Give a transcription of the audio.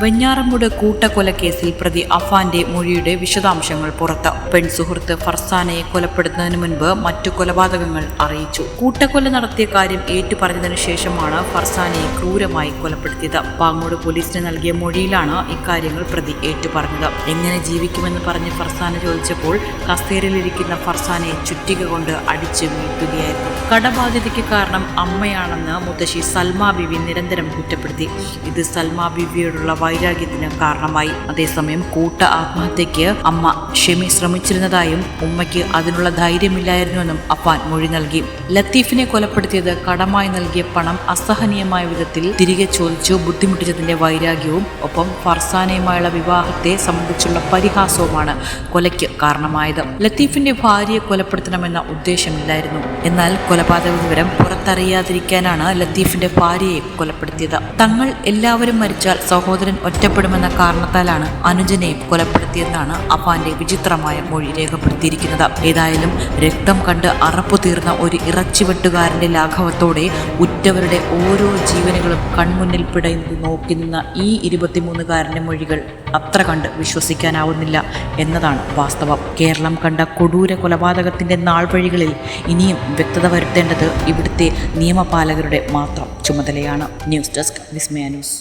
വെഞ്ഞാറമൂട് കൂട്ടക്കൊലക്കേസിൽ പ്രതി അഫാന്റെ മൊഴിയുടെ വിശദാംശങ്ങൾ പുറത്ത്. പെൺസുഹൃത്ത് ഫർസാനയെ കൊലപ്പെടുത്തുന്നതിന് മുൻപ് മറ്റു കൊലപാതകങ്ങൾ അറിയിച്ചു. കൂട്ടക്കൊല നടത്തിയ കാര്യം ഏറ്റുപറഞ്ഞതിനു ശേഷമാണ് ഫർസാനയെ ക്രൂരമായി കൊലപ്പെടുത്തിയത്. പാങ്ങോട് പോലീസിന് നൽകിയ മൊഴിയിലാണ് ഇക്കാര്യങ്ങൾ പ്രതി ഏറ്റുപറഞ്ഞത്. എങ്ങനെ ജീവിക്കുമെന്ന് പറഞ്ഞ് ഫർസാന ചോദിച്ചപ്പോൾ കസേരയിലിരിക്കുന്ന ഫർസാനയെ ചുറ്റിക കൊണ്ട് അടിച്ച് വീഴ്ത്തുകയായിരുന്നു. കടബാധ്യതയ്ക്ക് കാരണം അമ്മയാണെന്ന് മുത്തശ്ശി സൽമാ ബീവി നിരന്തരം കുറ്റപ്പെടുത്തി. ഇത് സൽമാ ബീവിയോടുള്ള വൈരാഗ്യത്തിന് കാരണമായി. അതേസമയം കൂട്ട ആത്മഹത്യയ്ക്ക് അമ്മ ഷെമി ശ്രമിച്ചിരുന്നതായും ഉമ്മയ്ക്ക് അതിനുള്ള ധൈര്യമില്ലായിരുന്നുവെന്നും അഫാൻ മൊഴി നൽകി. ലത്തീഫിനെ കൊലപ്പെടുത്തിയത് കടമായി നൽകിയ പണം അസഹനീയമായ വിധത്തിൽ തിരികെ ചോദിച്ചു ബുദ്ധിമുട്ടിച്ചതിന്റെ വൈരാഗ്യവും ഒപ്പം ഫർസാനയുമായുള്ള വിവാഹത്തെ സംബന്ധിച്ചുള്ള പരിഹാസവുമാണ് കൊലയ്ക്ക് കാരണമായത്. ലത്തീഫിന്റെ ഭാര്യയെ കൊലപ്പെടുത്തണമെന്ന ഉദ്ദേശമില്ലായിരുന്നു. എന്നാൽ കൊലപാതക വിവരം പുറത്തറിയാതിരിക്കാനാണ് ലത്തീഫിന്റെ ഭാര്യയെ കൊലപ്പെടുത്തിയത്. തങ്ങൾ എല്ലാവരും മരിച്ചാൽ സഹോദരൻ ഒറ്റപ്പെടുമെന്ന കാരണത്താലാണ് അനുജനെയും കൊലപ്പെടുത്തിയെന്നാണ് അഫാന്റെ വിചിത്രമായ മൊഴി രേഖപ്പെടുത്തിയിരിക്കുന്നത്. ഏതായാലും രക്തം കണ്ട് അറപ്പു തീർന്ന ഒരു ഇറച്ചിവെട്ടുകാരന്റെ ലാഘവത്തോടെ ഉറ്റവരുടെ ഓരോ ജീവനുകളും കൺമുന്നിൽ പിടയുന്നത് നോക്കി നിന്ന ഈ 23-കാരന്റെ മൊഴികൾ അത്ര കണ്ട് വിശ്വസിക്കാനാവുന്നില്ല എന്നതാണ് വാസ്തവം. കേരളം കണ്ട കൊടൂര കൊലപാതകത്തിന്റെ നാൾവഴികളിൽ ഇനിയും വ്യക്തത വരുത്തേണ്ടത് ഇവിടുത്തെ നിയമപാലകരുടെ മാത്രം ചുമതലയാണ്. ന്യൂസ് ഡെസ്ക് വിസ്മയ ന്യൂസ്.